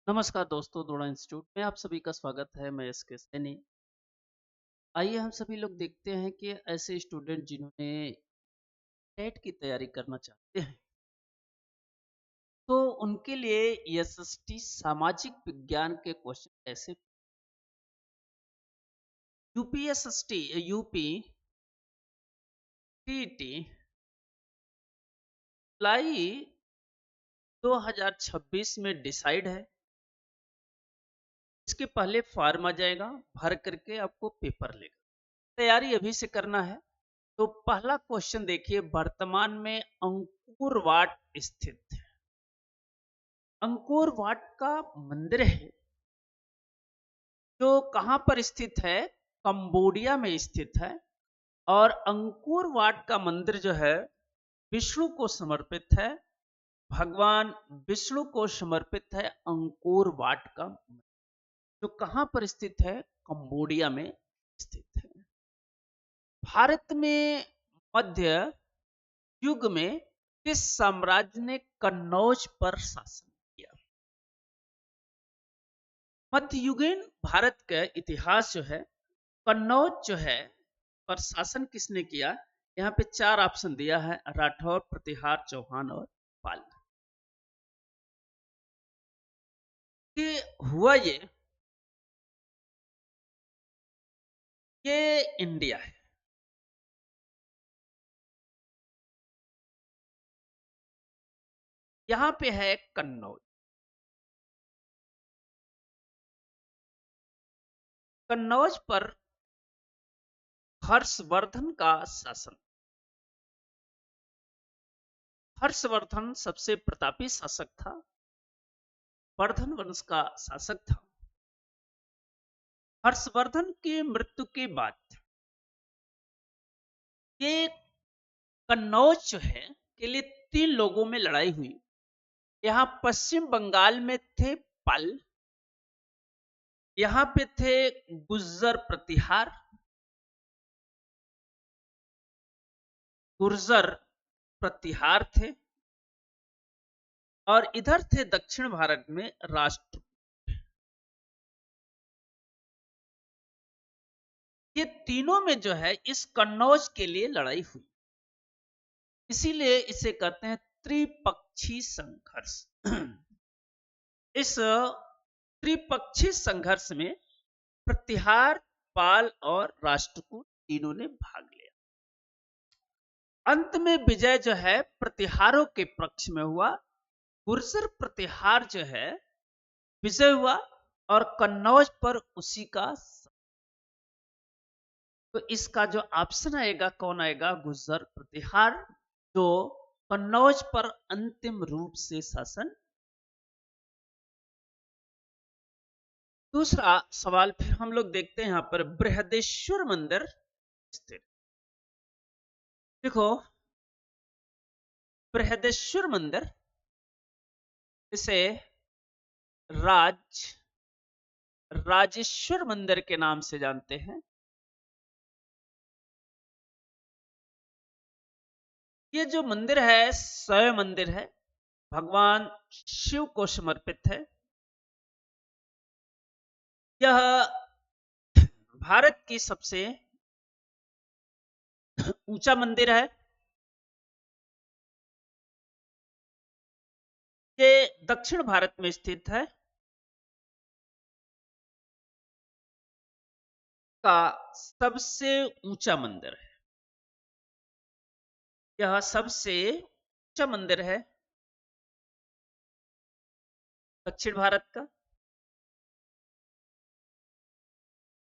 नमस्कार दोस्तों, द्रोणा इंस्टीट्यूट में आप सभी का स्वागत है। मैं एस के सैनी। आइए हम सभी लोग देखते हैं कि ऐसे स्टूडेंट जिन्होंने टेट की तैयारी करना चाहते हैं, तो उनके लिए एसएसटी सामाजिक विज्ञान के क्वेश्चन ऐसे यूपीएसएसटी यूपी टीटी जुलाई 2026 में डिसाइड है। इसके पहले फॉर्म आ जाएगा, भर करके आपको पेपर लेगा। तैयारी अभी से करना है। तो पहला क्वेश्चन देखिए, वर्तमान में अंकुर वाट स्थित है। अंकुर वाट का मंदिर है जो कहां पर स्थित है? कंबोडिया में स्थित है। और अंकुर वाट का मंदिर जो है विष्णु को समर्पित है। भगवान विष्णु को समर्पित है अंकुर वाट का मंदिर, जो कहां पर स्थित है? कंबोडिया में स्थित है। भारत में मध्य युग में किस साम्राज्य ने कन्नौज पर शासन किया? मध्ययुगीन भारत का इतिहास जो है, कन्नौज जो है पर शासन किसने किया? यहाँ पे चार ऑप्शन दिया है: राठौर, प्रतिहार, चौहान और पाल। ये हुआ ये इंडिया है। यहाँ पे है कन्नौज। कन्नौज पर हर्षवर्धन का शासन। हर्षवर्धन सबसे प्रतापी शासक था, वर्धन वंश का शासक था। हर्षवर्धन की मृत्यु के बाद ये कन्नौज जो है के लिए तीन लोगों में लड़ाई हुई। यहाँ पश्चिम बंगाल में थे पाल, यहाँ पे थे गुर्जर प्रतिहार, गुर्जर प्रतिहार थे, और इधर थे दक्षिण भारत में राष्ट्र। ये तीनों में जो है इस कन्नौज के लिए लड़ाई हुई, इसीलिए इसे कहते हैं त्रिपक्षी संघर्ष। इस त्रिपक्षी संघर्ष में प्रतिहार, पाल और राष्ट्रकूट तीनों ने भाग लिया। अंत में विजय जो है प्रतिहारों के पक्ष में हुआ। गुर्जर प्रतिहार जो है विजय हुआ और कन्नौज पर उसी का। तो इसका जो ऑप्शन आएगा, कौन आएगा? गुर्जर प्रतिहार, जो कन्नौज पर अंतिम रूप से शासन। दूसरा सवाल फिर हम लोग देखते हैं, यहां पर बृहदेश्वर मंदिर स्थित। देखो, बृहदेश्वर मंदिर, इसे राजेश्वर मंदिर के नाम से जानते हैं। ये जो मंदिर है शैव मंदिर है, भगवान शिव को समर्पित है। यह भारत की सबसे ऊंचा मंदिर है। ये दक्षिण भारत में स्थित है। का सबसे ऊंचा मंदिर है। यह सबसे ऊंचा मंदिर है दक्षिण भारत का।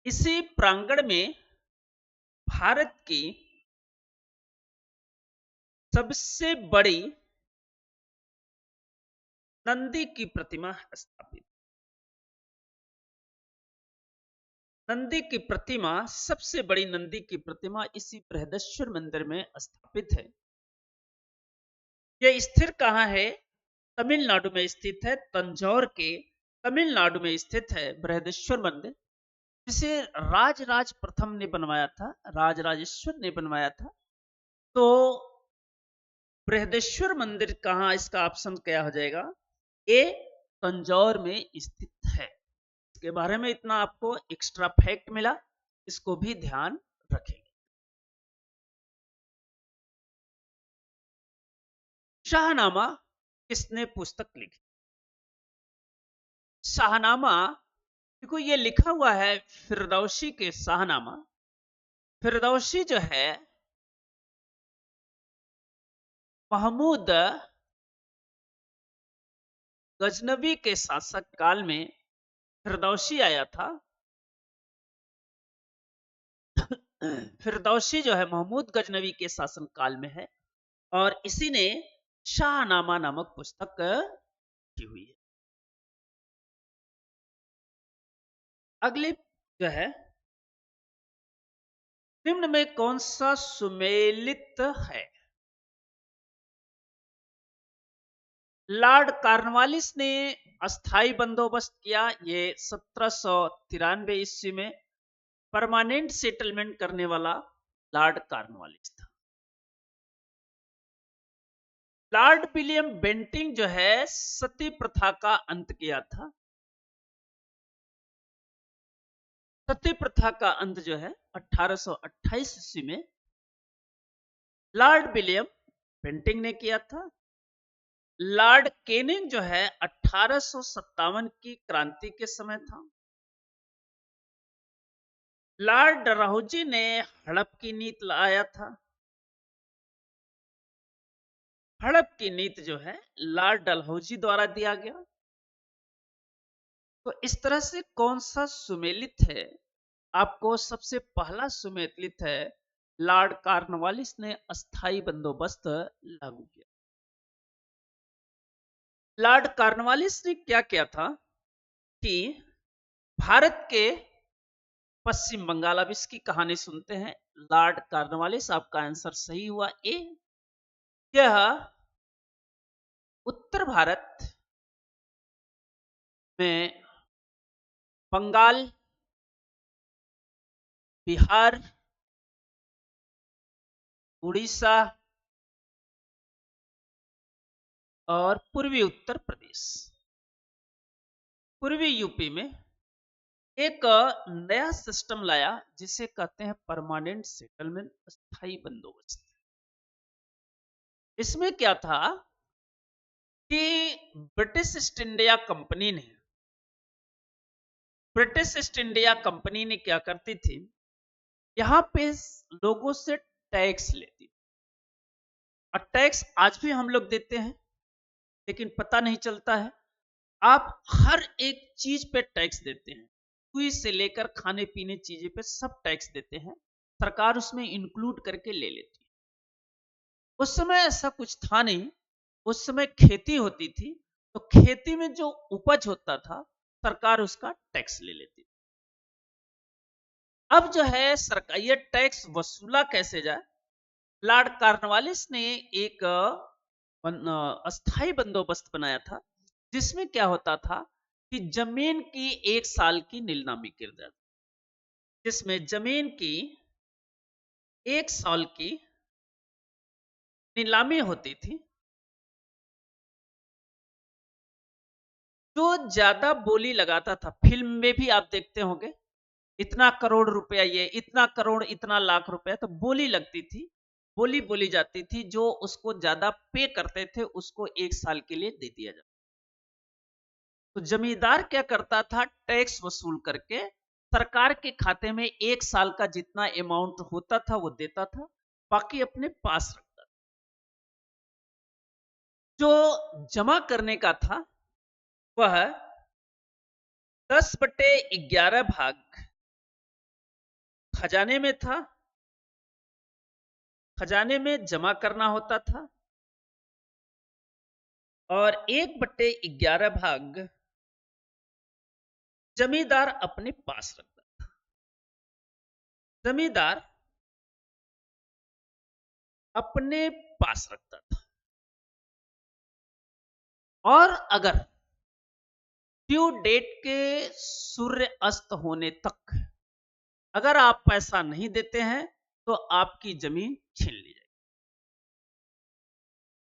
इसी प्रांगण में भारत की सबसे बड़ी नंदी की प्रतिमा स्थापित। नंदी की प्रतिमा, सबसे बड़ी नंदी की प्रतिमा इसी बृहदेश्वर मंदिर में स्थापित है। यह स्थिर कहाँ है? तमिलनाडु में स्थित है। तंजौर के तमिलनाडु में स्थित है बृहदेश्वर मंदिर, जिसे राजराज प्रथम ने बनवाया था, राजराजेश्वर ने बनवाया था। तो बृहदेश्वर मंदिर कहाँ? इसका ऑप्शन क्या हो जाएगा? ए तंजौर में स्थित है। इसके बारे में इतना आपको एक्स्ट्रा फैक्ट मिला, इसको भी ध्यान रखेंगे। शाहनामा किसने पुस्तक लिखी? शाहनामा, देखो ये लिखा हुआ है फिरदौसी के शाहनामा। फिरदौसी जो है महमूद गजनबी के शासक काल में फिरदौसी आया था। फिरदौसी जो है महमूद गजनबी के शासन काल में है और इसी ने शाहनामा नामक पुस्तक की हुई है। अगली जो है, निम्न में कौन सा सुमेलित है? लॉर्ड कॉर्नवालिस ने अस्थाई बंदोबस्त किया। ये 1793 ईस्वी में परमानेंट सेटलमेंट करने वाला लॉर्ड कॉर्नवालिस था। लॉर्ड विलियम बेंटिंग जो है सती प्रथा का अंत किया था। सती प्रथा का अंत जो है 1828 ईस्वी में लॉर्ड विलियम बेंटिंग ने किया था। लॉर्ड केनिंग जो है 1857 की क्रांति के समय था। लॉर्ड डलहौजी ने हड़प की नीति लाया था। हड़प की नीति जो है लॉर्ड डलहौजी द्वारा दिया गया। तो इस तरह से कौन सा सुमेलित है? आपको सबसे पहला सुमेलित है लॉर्ड कॉर्नवालिस ने अस्थाई बंदोबस्त लागू किया। लॉर्ड कॉर्नवालिस ने क्या किया था कि भारत के पश्चिम बंगाल, अब इसकी कहानी सुनते हैं। लॉर्ड कॉर्नवालिस, आपका आंसर सही हुआ ए। यह उत्तर भारत में बंगाल, बिहार, उड़ीसा और पूर्वी उत्तर प्रदेश, पूर्वी यूपी में एक नया सिस्टम लाया जिसे कहते हैं परमानेंट सेटलमेंट, अस्थाई बंदोबस्त। इसमें क्या था कि ब्रिटिश ईस्ट इंडिया कंपनी ने क्या करती थी, यहां पे लोगों से टैक्स लेती। और टैक्स आज भी हम लोग देते हैं लेकिन पता नहीं चलता है। आप हर एक चीज पे टैक्स देते हैं, सुई से लेकर खाने पीने चीजें पे सब टैक्स देते हैं। सरकार उसमें इंक्लूड करके ले लेती है। उस समय ऐसा कुछ था नहीं। उस समय खेती होती थी तो खेती में जो उपज होता था सरकार उसका टैक्स ले लेती थी। अब जो है सरकार ये टैक्स वसूला कैसे जाए, लॉर्ड कॉर्नवालिस ने एक अस्थाई बंदोबस्त बनाया था जिसमें क्या होता था कि जमीन की 1 साल की नीलामी की जाती, जिसमें जमीन की 1 साल की नीलामी होती थी। जो ज्यादा बोली लगाता था, फिल्म में भी आप देखते होंगे, इतना करोड़ रुपया, ये इतना करोड़, इतना लाख रुपया, तो बोली लगती थी, बोली बोली जाती थी। जो उसको ज्यादा पे करते थे उसको 1 साल के लिए दे दिया जाता। तो जमींदार क्या करता था, टैक्स वसूल करके सरकार के खाते में 1 साल का जितना अमाउंट होता था वो देता था, बाकी अपने पास रखता था। जो जमा करने का था वह 10/11 भाग खजाने में था, खजाने में जमा करना होता था, और 1/11 भाग जमींदार अपने पास रखता था। जमींदार अपने पास रखता था। और अगर ड्यू डेट के सूर्य अस्त होने तक अगर आप पैसा नहीं देते हैं तो आपकी जमीन छीन ली जाएगी।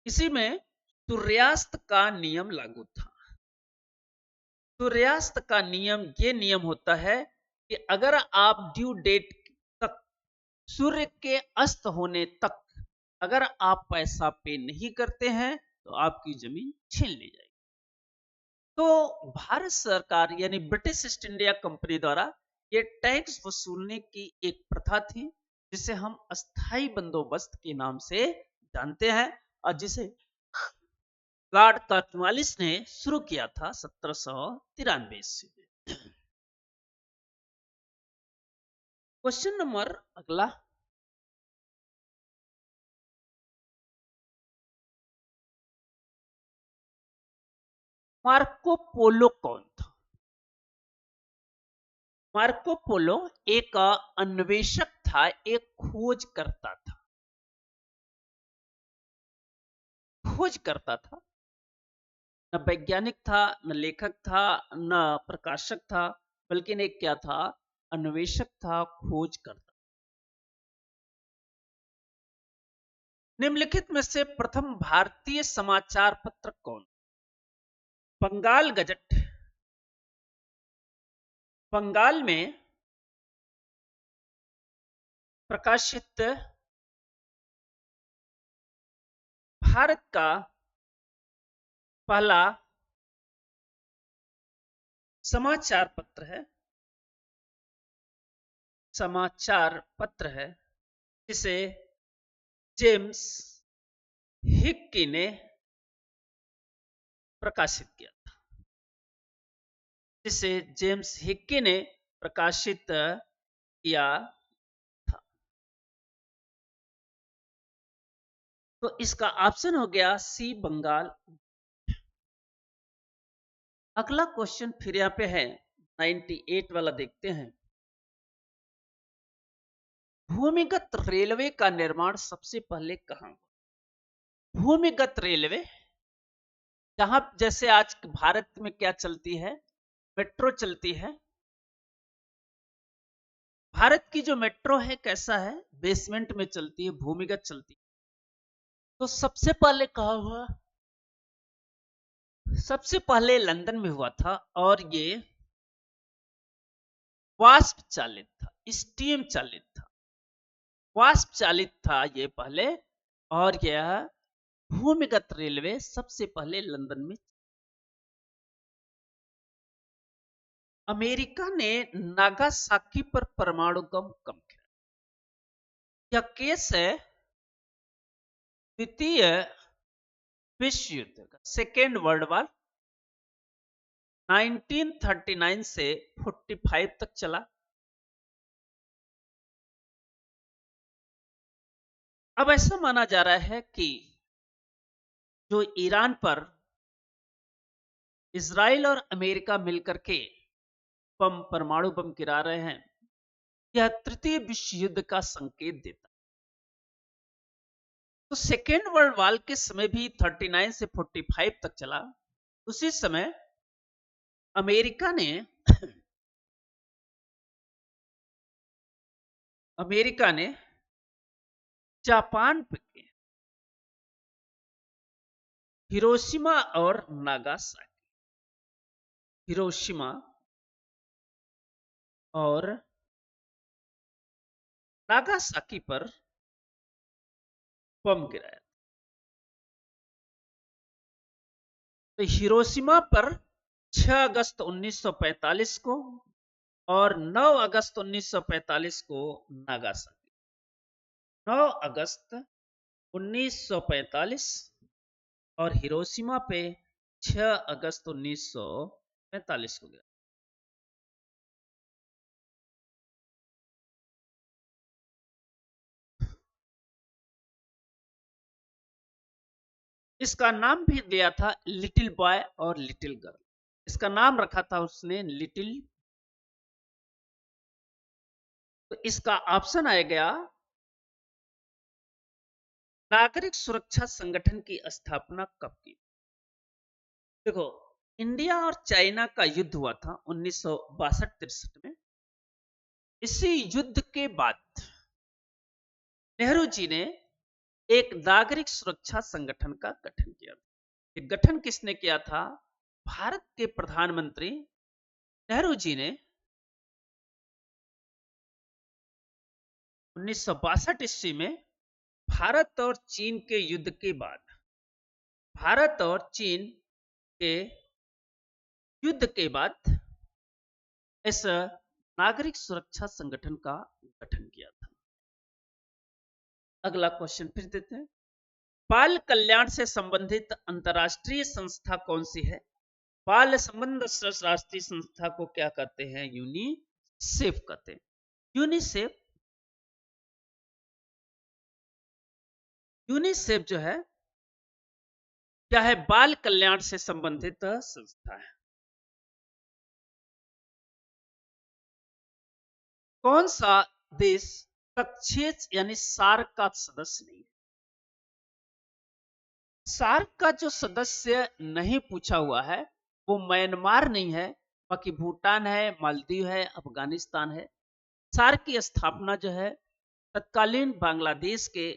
इसी में सूर्यास्त का नियम लागू था। सूर्यास्त का नियम ये नियम होता है कि अगर आप ड्यू डेट तक, सूर्य के अस्त होने तक अगर आप पैसा पे नहीं करते हैं तो आपकी जमीन छीन ली जाएगी। तो भारत सरकार यानी ब्रिटिश ईस्ट इंडिया कंपनी द्वारा ये टैक्स वसूलने की एक प्रथा थी, जिसे हम अस्थाई बंदोबस्त के नाम से जानते हैं और जिसे लॉर्ड कॉर्नवालिस ने शुरू किया था 1793 ईस्वी में। क्वेश्चन नंबर अगला, मार्को पोलो कौन था? मार्को पोलो एक अन्वेषक था, एक खोज करता था। खोज करता था, न वैज्ञानिक था, न लेखक था, न प्रकाशक था, बल्कि एक क्या था? अन्वेषक था, खोज करता। निम्नलिखित में से प्रथम भारतीय समाचार पत्र कौन? बंगाल गजट। बंगाल में प्रकाशित भारत का पहला समाचार पत्र है, समाचार पत्र है जिसे जेम्स हिक्की ने प्रकाशित किया था, जिसे जेम्स हिक्की ने प्रकाशित किया था। तो इसका ऑप्शन हो गया सी, बंगाल। अगला क्वेश्चन फिर यहां पे है 98 वाला, देखते हैं। भूमिगत रेलवे का निर्माण सबसे पहले कहां हुआ? भूमिगत रेलवे, जहां जैसे आज भारत में क्या चलती है? मेट्रो चलती है। भारत की जो मेट्रो है कैसा है? बेसमेंट में चलती है, भूमिगत चलती है। तो सबसे पहले कहां हुआ? सबसे पहले लंदन में हुआ था, और ये वाष्प चालित था, स्टीम चालित था, वाष्प चालित था ये पहले। और यह भूमिगत रेलवे सबसे पहले लंदन में। अमेरिका ने नागासाकी पर परमाणु बम कब गिराया? यह केस है द्वितीय विश्व युद्ध का, सेकेंड वर्ल्ड वॉर, 1939 से 45 तक चला। अब ऐसा माना जा रहा है कि जो ईरान पर इजराइल और अमेरिका मिलकर के परमाणु बम गिरा रहे हैं, यह तृतीय विश्व युद्ध का संकेत देता है। तो सेकेंड वर्ल्ड वॉर के समय भी 39 से 45 तक चला। उसी समय अमेरिका ने अमेरिका ने जापान पे हिरोशिमा और नागासाकी, हिरोशिमा और नागासाकी पर बम गिराया। तो हिरोशिमा पर 6 अगस्त 1945 को और 9 अगस्त 1945 को नागासाकी। 9 अगस्त 1945 और हिरोशिमा पे 6 अगस्त 1945 को गया। इसका नाम भी दिया था लिटिल बॉय और लिटिल गर्ल। इसका नाम रखा था उसने लिटिल। तो इसका ऑप्शन आएगा नागरिक सुरक्षा संगठन की स्थापना कब की? देखो, इंडिया और चाइना का युद्ध हुआ था 1962-63 में। इसी युद्ध के बाद नेहरू जी ने एक नागरिक सुरक्षा संगठन का गठन किया था। गठन किसने किया था? भारत के प्रधानमंत्री नेहरू जी ने 1962 ईस्वी में भारत और चीन के युद्ध के बाद भारत और चीन के युद्ध के बाद इस नागरिक सुरक्षा संगठन का गठन किया था। अगला क्वेश्चन फिर देते हैं। बाल कल्याण से संबंधित अंतर्राष्ट्रीय संस्था कौन सी है? बाल संबंध राष्ट्रीय संस्था को क्या कहते हैं? यूनिसेफ कहते हैं। यूनिसेफ यूनिसेफ जो है क्या है? बाल कल्याण से संबंधित संस्था है। कौन सा देश कक्षीय यानी सार्क का सदस्य नहीं है? सार्क का जो सदस्य नहीं पूछा हुआ है वो म्यांमार नहीं है, बाकी भूटान है, मालदीव है, अफगानिस्तान है। सार्क की स्थापना जो है तत्कालीन बांग्लादेश के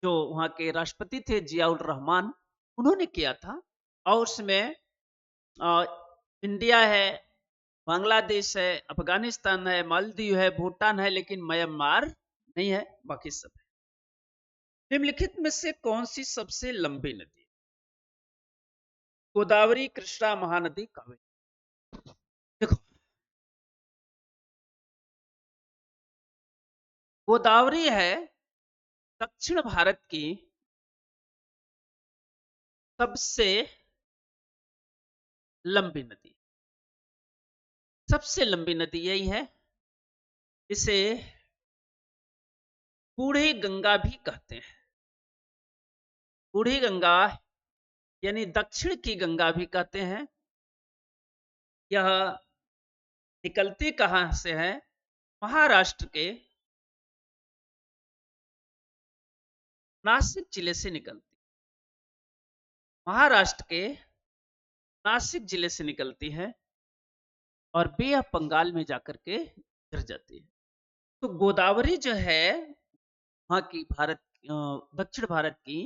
जो वहां के राष्ट्रपति थे जियाउर रहमान, उन्होंने किया था। और उसमें इंडिया है, बांग्लादेश है, अफगानिस्तान है, मालदीव है, भूटान है, लेकिन म्यांमार नहीं है, बाकी सब है। निम्नलिखित में से कौन सी सबसे लंबी नदी है? गोदावरी, कृष्णा, महानदी, कावेरी। देखो, गोदावरी है दक्षिण भारत की सबसे लंबी नदी। सबसे लंबी नदी यही है। इसे बूढ़ी गंगा भी कहते हैं। बूढ़ी गंगा यानी दक्षिण की गंगा भी कहते हैं। यह निकलती कहां से है? महाराष्ट्र के नासिक जिले से निकलती। महाराष्ट्र के नासिक जिले से निकलती है और बे ऑफ बंगाल में जाकर के गिर जाती है। तो गोदावरी जो है वहां की दक्षिण भारत की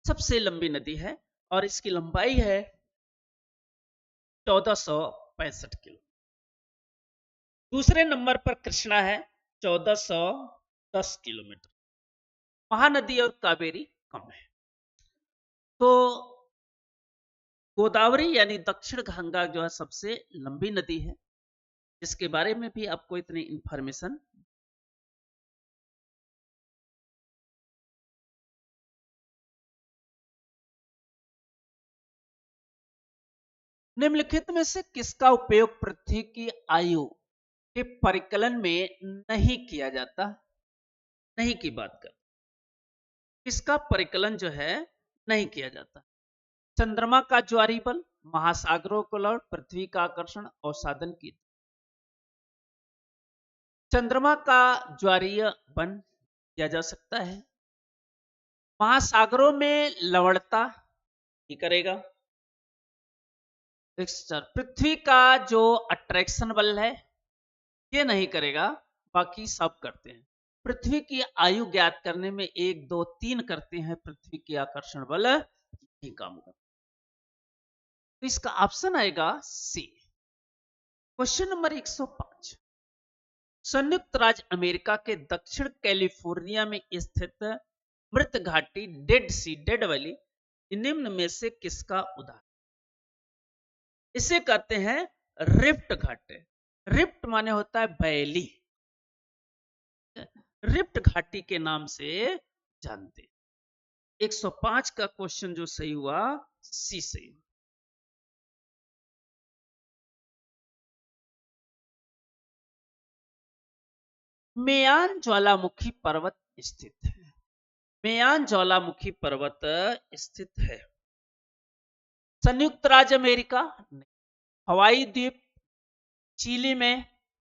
सबसे लंबी नदी है और इसकी लंबाई है 1465 किलो। दूसरे नंबर पर कृष्णा है 1410 किलोमीटर। महानदी और कावेरी कम है। तो गोदावरी यानी दक्षिण गंगा जो है सबसे लंबी नदी है, जिसके बारे में भी आपको इतनी इंफॉर्मेशन। निम्नलिखित में से किसका उपयोग पृथ्वी की आयु के परिकलन में नहीं किया जाता? नहीं की बात कर, किसका परिकलन जो है नहीं किया जाता? चंद्रमा का ज्वारीय बल, महासागरों को लौट, पृथ्वी का आकर्षण, अवसादन की। चंद्रमा का ज्वारीय बन किया जा सकता है। महासागरों में लवणता ही करेगा। पृथ्वी का जो अट्रैक्शन बल है ये नहीं करेगा, बाकी सब करते हैं। पृथ्वी की आयु ज्ञात करने में 1, 2, 3 करते हैं, पृथ्वी की आकर्षण बल ही काम करता। तो इसका ऑप्शन आएगा सी। Question number 105। संयुक्त राज्य अमेरिका के दक्षिण कैलिफोर्निया में स्थित मृत घाटी डेड सी, डेड वैली निम्न में से किसका उदाहरण? इसे कहते हैं रिफ्ट घाटी। रिफ्ट माने होता है वैली। रिफ्ट घाटी के नाम से जानते। 105 का क्वेश्चन जो सही हुआ सी सही। मेयान ज्वालामुखी पर्वत स्थित है। मेयान ज्वालामुखी पर्वत स्थित है संयुक्त राज्य अमेरिका, हवाई द्वीप, चिली में।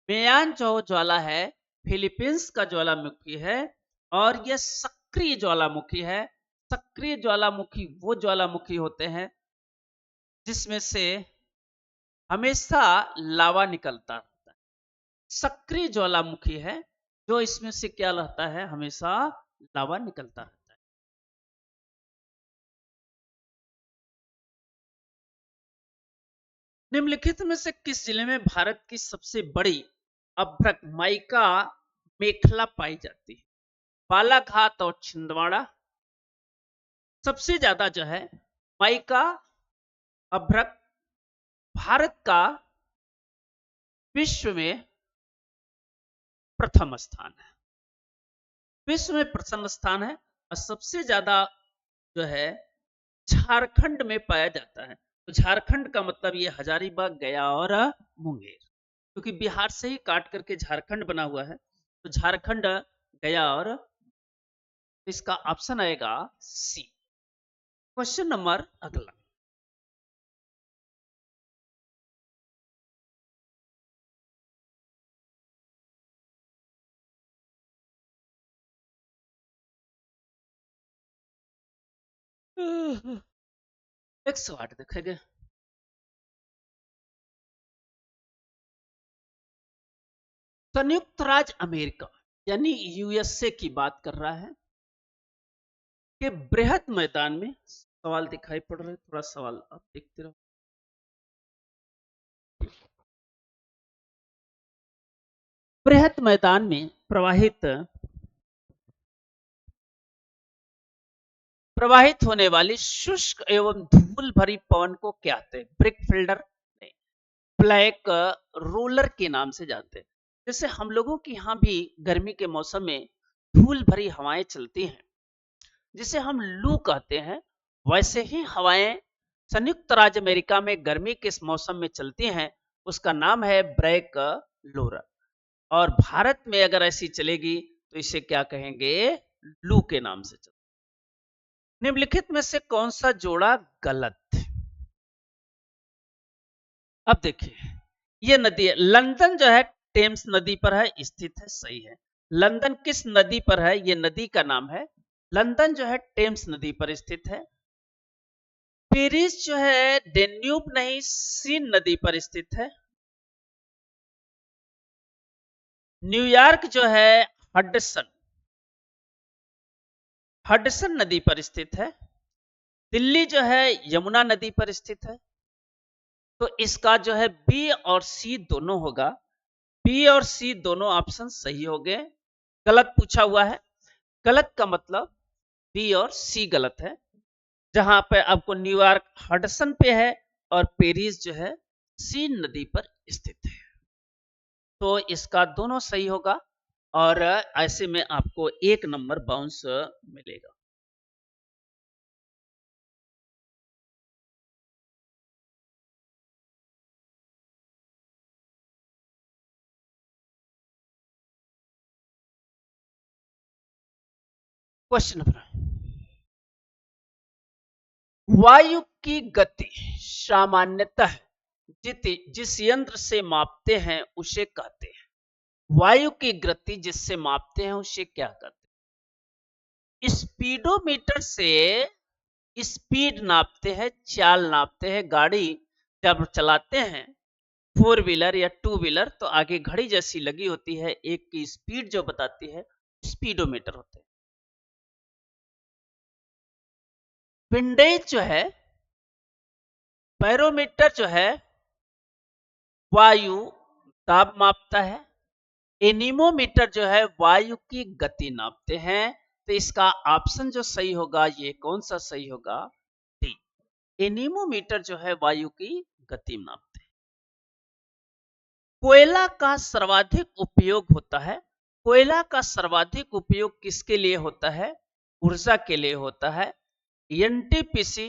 मेयान जो ज्वाला है फिलीपींस का ज्वालामुखी है और यह सक्रिय ज्वालामुखी है। सक्रिय ज्वालामुखी वो ज्वालामुखी होते हैं जिसमें से हमेशा लावा निकलता रहता है। सक्रिय ज्वालामुखी है जो इसमें से क्या रहता है? हमेशा लावा निकलता रहता है। निम्नलिखित में से किस जिले में भारत की सबसे बड़ी अभ्रक माइका मेखला पाई जाती है? बालाघाट और छिंदवाड़ा। सबसे ज्यादा जो है माइका अभ्रक भारत का विश्व में प्रथम स्थान है। विश्व में प्रथम स्थान है। और सबसे ज्यादा जो है झारखंड में पाया जाता है। तो झारखंड का मतलब ये हजारीबाग, गया और मुंगेर, क्योंकि बिहार से ही काट करके झारखंड बना हुआ है। तो झारखंड, गया और इसका ऑप्शन आएगा सी। क्वेश्चन नंबर अगला। हम्म, 108 देखेंगे। संयुक्त राज्य अमेरिका यानी यूएसए की बात कर रहा है कि बृहद मैदान में, सवाल दिखाई पड़ रहे, थोड़ा सवाल आप देखते रहो। बृहद मैदान में प्रवाहित होने वाली शुष्क एवं धूल भरी पवन को क्या कहते हैं? ब्रिक फिल्डर नहीं, ब्लैक रोलर के नाम से जानते हैं। जैसे हम लोगों के यहाँ भी गर्मी के मौसम में धूल भरी हवाएं चलती हैं, जिसे हम लू कहते हैं, वैसे ही हवाएं संयुक्त राज्य अमेरिका में गर्मी के मौसम में चलती हैं। उसका नाम है ब्रेक लोरर। और भारत में अगर ऐसी चलेगी तो इसे क्या कहेंगे? लू के नाम से चल। निम्नलिखित में से कौन सा जोड़ा गलत? अब देखिए, ये नदी है लंदन जो है टेम्स नदी पर है, स्थित है, सही है। लंदन किस नदी पर है? ये नदी का नाम है लंदन, जो है टेम्स नदी पर स्थित है। पेरिस जो है डेन्यूब नहीं, सीन नदी पर स्थित है। न्यूयॉर्क जो है हडसन हडसन नदी पर स्थित है। दिल्ली जो है यमुना नदी पर स्थित है। तो इसका जो है बी और सी दोनों होगा। बी और सी दोनों ऑप्शन सही हो गए। गलत पूछा हुआ है। गलत का मतलब बी और सी गलत है। जहां पे आपको न्यूयॉर्क हडसन पे है और पेरिस जो है सीन नदी पर स्थित है। तो इसका दोनों सही होगा और ऐसे में आपको 1 नंबर बाउंस मिलेगा। क्वेश्चन नंबर, वायु की गति सामान्यतः जिस यंत्र से मापते हैं उसे कहते हैं। वायु की गति जिससे मापते हैं उसे क्या कहते हैं? स्पीडोमीटर से स्पीड नापते हैं, चाल नापते हैं। गाड़ी जब चलाते हैं, फोर व्हीलर या टू व्हीलर, तो आगे घड़ी जैसी लगी होती है, एक की स्पीड जो बताती है स्पीडोमीटर होते हैं। विंडेज जो है, बैरोमीटर जो है वायु दाब मापता है। एनीमोमीटर जो है वायु की गति नापते हैं। तो इसका ऑप्शन जो सही होगा, ये कौन सा सही होगा? डी। एनीमोमीटर जो है वायु की गति नापते हैं। कोयला का सर्वाधिक उपयोग होता है। कोयला का सर्वाधिक उपयोग किसके लिए होता है? ऊर्जा के लिए होता है। एनटीपीसी,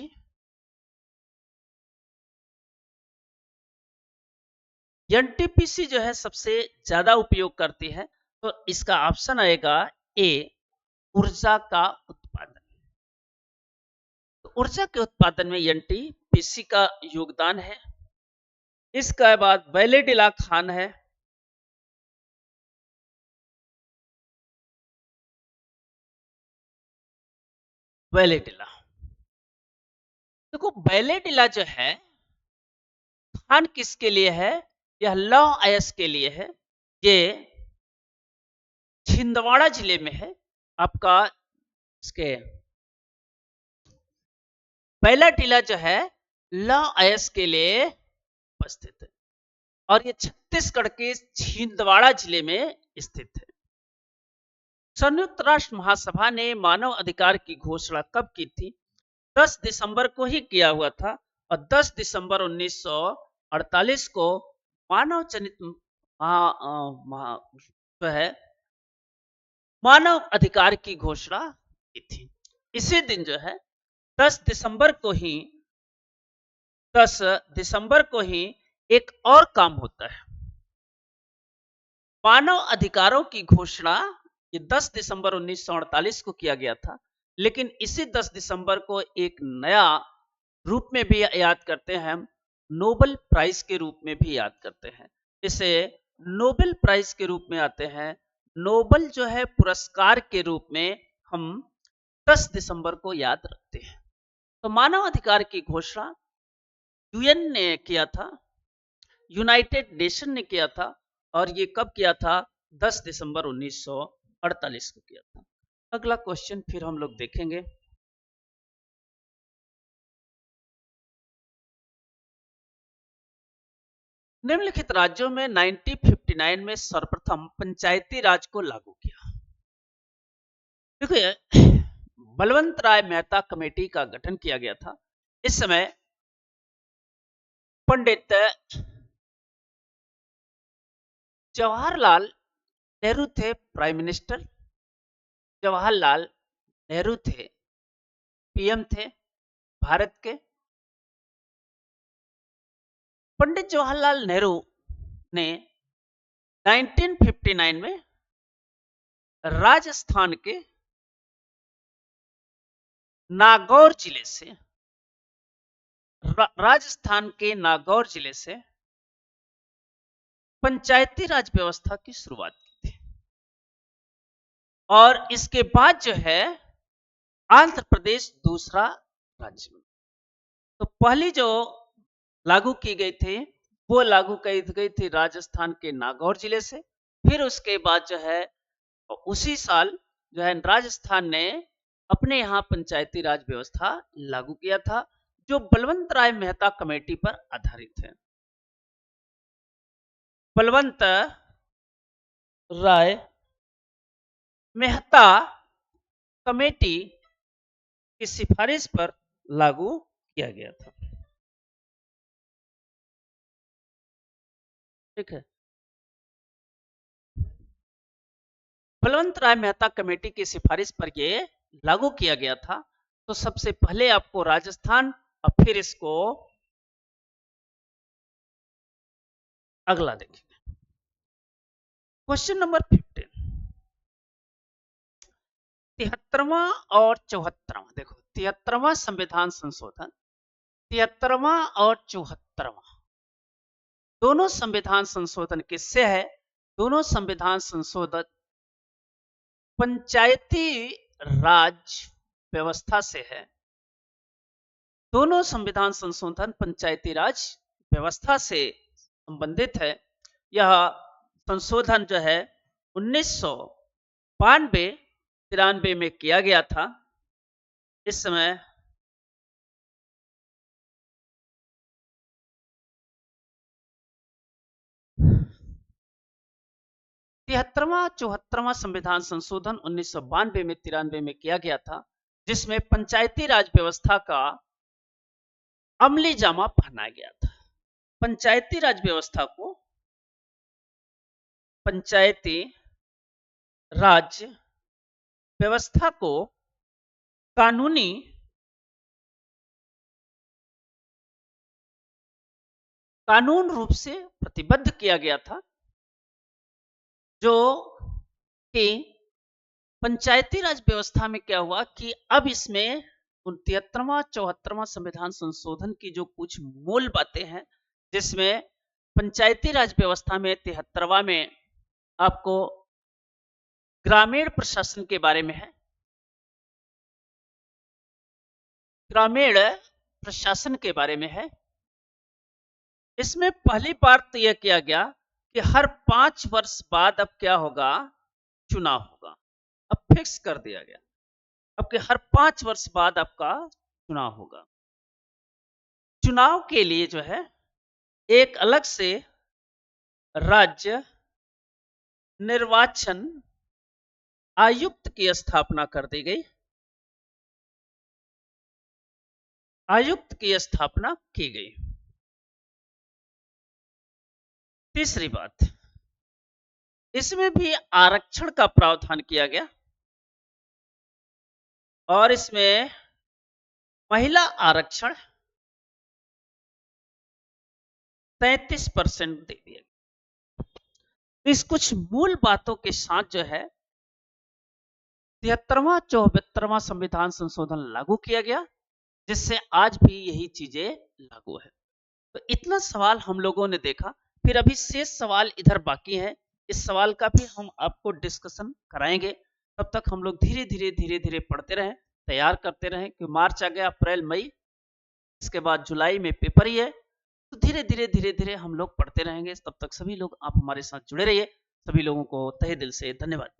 एनटीपीसी जो है सबसे ज्यादा उपयोग करती है। तो इसका ऑप्शन आएगा ए, ऊर्जा का उत्पादन। तो ऊर्जा के उत्पादन में एनटीपीसी का योगदान है। इसके बाद वैलेडिला खान है। वैलेडिला, देखो वैलेडिला जो है खान किसके लिए है? यह लौह अयस्क के लिए है। ये छिंदवाड़ा जिले में है आपका। इसके पहला टीला जो है लौह अयस्क के लिए उपस्थित है और ये छत्तीसगढ़ के छिंदवाड़ा जिले में स्थित है। संयुक्त राष्ट्र महासभा ने मानव अधिकार की घोषणा कब की थी? 10 दिसंबर को ही किया हुआ था और 10 दिसंबर 1948 को मानव जनित जो है मानव अधिकार की घोषणा की थी। इसी दिन जो है 10 दिसंबर को ही 10 दिसंबर को ही एक और काम होता है। मानव अधिकारों की घोषणा ये 10 दिसंबर 1948 को किया गया था, लेकिन इसी 10 दिसंबर को एक नया रूप में भी याद करते हैं, हम नोबेल प्राइज के रूप में भी याद करते हैं। इसे नोबेल प्राइज के रूप में आते हैं। नोबेल जो है पुरस्कार के रूप में हम 10 दिसंबर को याद रखते हैं। तो मानव अधिकार की घोषणा यूएन ने किया था, यूनाइटेड नेशन ने किया था और ये कब किया था? 10 दिसंबर 1948 को किया था। अगला क्वेश्चन फिर हम लोग देखेंगे। निम्नलिखित राज्यों में 1959 में सर्वप्रथम पंचायती राज को लागू किया। देखिए, बलवंत राय मेहता कमेटी का गठन किया गया था। इस समय पंडित जवाहरलाल नेहरू थे प्राइम मिनिस्टर। जवाहरलाल नेहरू थे पीएम थे भारत के। पंडित जवाहरलाल नेहरू ने 1959 में राजस्थान के नागौर जिले से राजस्थान के नागौर जिले से पंचायती राज व्यवस्था की शुरुआत की थी और इसके बाद जो है आंध्र प्रदेश दूसरा राज्य बना। तो पहली जो लागू की गई थी वो लागू की गई थी राजस्थान के नागौर जिले से। फिर उसके बाद जो है उसी साल जो है राजस्थान ने अपने यहाँ पंचायती राज व्यवस्था लागू किया था, जो बलवंत राय मेहता कमेटी पर आधारित है। बलवंत राय मेहता कमेटी की सिफारिश पर लागू किया गया था। ठीक है, बलवंत राय मेहता कमेटी की सिफारिश पर यह लागू किया गया था। तो सबसे पहले आपको राजस्थान और फिर इसको अगला देखेंगे। क्वेश्चन नंबर 15, 73वां और 74वां। देखो, 73वां संविधान संशोधन, 73वां और 74वां दोनों संविधान संशोधन किससे है? दोनों संविधान संशोधन पंचायती राज व्यवस्था से है। दोनों संविधान संशोधन पंचायती राज व्यवस्था से संबंधित है। यह संशोधन जो है 1992-93 में किया गया था। इस समय तिहत्तरवां 74वां संविधान संशोधन 1992 में 93 में किया गया था, जिसमें पंचायती राज व्यवस्था का अमली जामा पहनाया गया था। पंचायती राज व्यवस्था को पंचायती राज व्यवस्था को कानूनी कानून रूप से प्रतिबद्ध किया गया था, जो कि पंचायती राज व्यवस्था में क्या हुआ कि अब इसमें 73वां 74वां संविधान संशोधन की जो कुछ मूल बातें हैं, जिसमें पंचायती राज व्यवस्था में 73वां में आपको ग्रामीण प्रशासन के बारे में है। ग्रामीण प्रशासन के बारे में है। इसमें पहली बार तो यह किया गया कि हर 5 वर्ष बाद अब क्या होगा? चुनाव होगा। अब फिक्स कर दिया गया अब कि हर 5 वर्ष बाद आपका चुनाव होगा। चुनाव के लिए जो है एक अलग से राज्य निर्वाचन आयुक्त की स्थापना कर दी गई। आयुक्त की स्थापना की गई। तीसरी बात, इसमें भी आरक्षण का प्रावधान किया गया और इसमें महिला आरक्षण 33% दे दिया गया। इस कुछ मूल बातों के साथ जो है 73वां 74वां संविधान संशोधन लागू किया गया, जिससे आज भी यही चीजें लागू है। तो इतना सवाल हम लोगों ने देखा, फिर अभी शेष सवाल इधर बाकी है, इस सवाल का भी हम आपको डिस्कशन कराएंगे। तब तक हम लोग धीरे धीरे पढ़ते रहें, तैयार करते रहें कि मार्च आ गया, अप्रैल मई, इसके बाद जुलाई में पेपर ही है। तो धीरे धीरे हम लोग पढ़ते रहेंगे। तब तक सभी लोग आप हमारे साथ जुड़े रहिए। सभी लोगों को तहे दिल से धन्यवाद।